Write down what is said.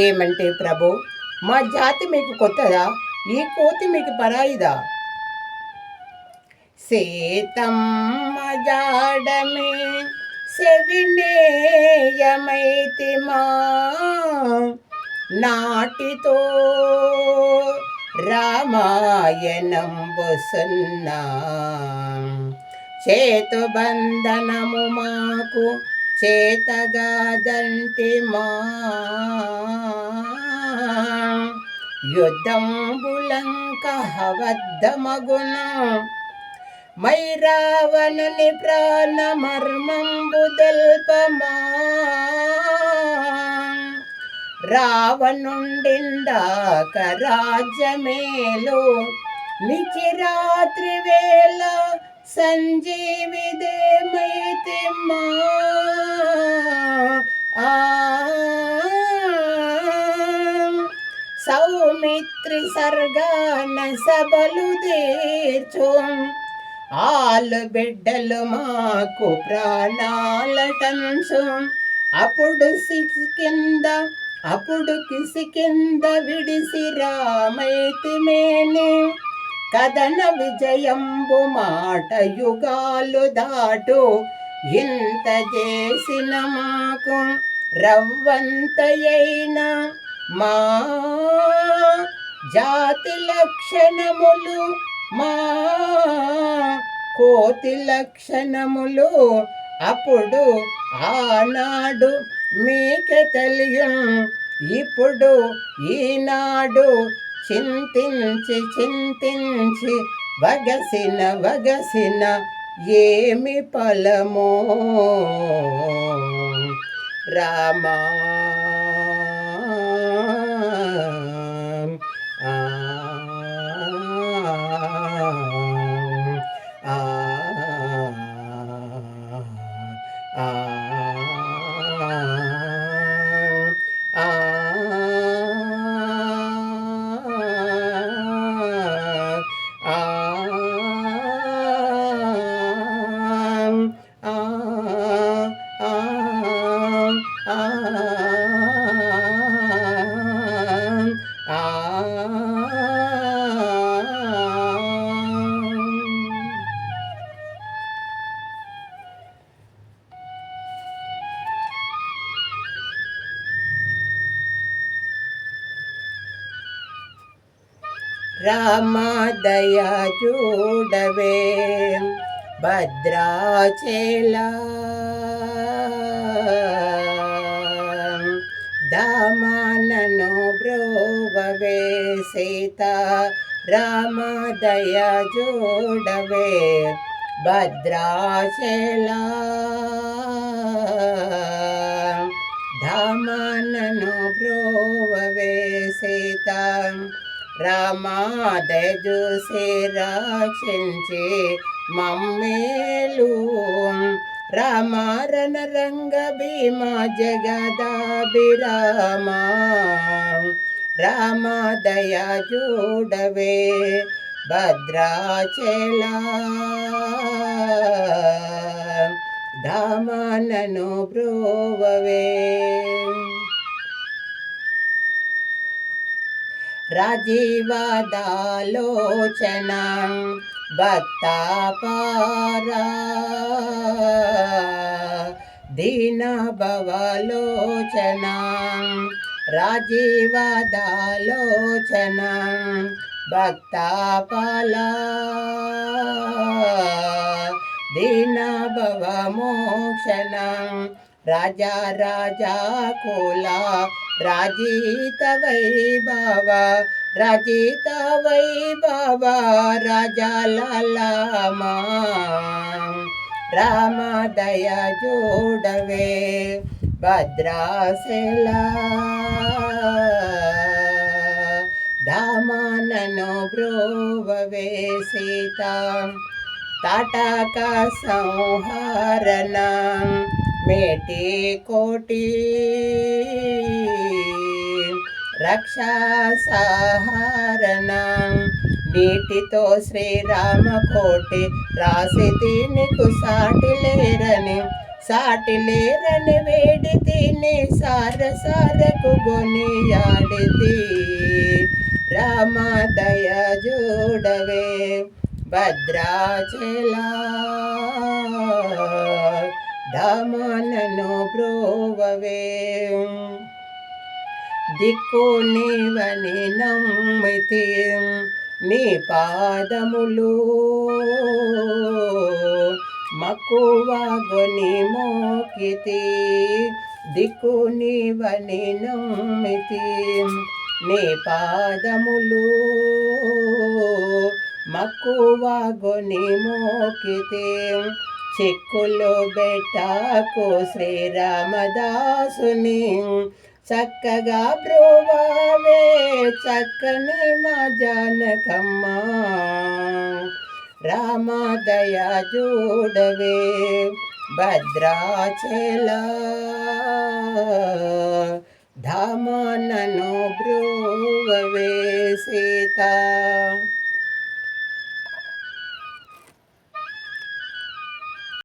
ఏమంటే ప్రభు, మా జాతి మీకు కొత్తదా, ఈ కోతి మీకు పరాయిదా? సీతమ్మ జాడమే సెవినేయమైతిమా, నాటితో రామాయణం బొసున్నా, చేతుబంధనము మాకు చేతగాదంటిమా, యుద్ధంబులంక హవద్దమగును, మై రావణుని ప్రాణమర్మంబు దెల్పమా, రావణుండిందాక రాజ్యమేలు, నిచిరాత్రి వేళ సంజీవిదేమైతిమా, సౌమిత్రి సర్గాన సబలు తీర్చు, ఆలు బిడ్డలు మాకు ప్రాణాలటంచు, అప్పుడు కిసి కింద విడిసి రామైతిమేని, కథన విజయంబు మాట యుగాలు దాటు, ఇంత చేసిన మాకు రవ్వంతయైన మా జాతి లక్షణములు, మా కోతి లక్షణములు అప్పుడు ఆనాడు మీకే తెలియను, ఇప్పుడు ఈనాడు చింతించి వగసిన ఏమి ఫలమో రామా. రామదయా చూడవే భద్రాచల, దామానను బ్రోవవే సీత, రామదయా చూడవే భద్రాచల, దామానను బ్రోవవే సీత, రామాదయ చూసి రక్షించి మమ్మేలు, రామారణ రంగ భీమ జగదాభిరామ, రామదయ చూడవే భద్రాచల, ధామనను బ్రోవవే. రాజీవదాలోచన భక్తాపారా, దీన భవలోచన, రాజీవదాలోచన భక్తాపాలా, దీన భవ మోక్షణ, రాజా రాజా కుల రాజిత వైభవ, రాజిత వైభవ రాజా లాలమా, రామదయ చూడవే భద్రాచల, ధామనను బ్రోవవే సీత, తాటక సంహరణ మేటి కోటి, రక్షా సహరణ నీటితో శ్రీరామ కోటి, రాసి దీనికి సాటి లేరని సాటి లేరని వేడి తిని సార సారకు గొనియాడితి రామ దయ చూడవే భద్రాచలా ధామనను బ్రోవవే దిక్కు నీవని నమ్మితి నీ పాదములు మక్కువగొని మోకితి దిక్కు నీవని నమ్మితి నీ పాదములు మక్కువగొని మోకితి చిక్కులు బెట్టకు శ్రీరామదాసుని చక్కగా బ్రోవావే చక్కని మా జానకమ్మ రామ దయ చూడవే భద్రాచల ధామనను బ్రోవవే సీత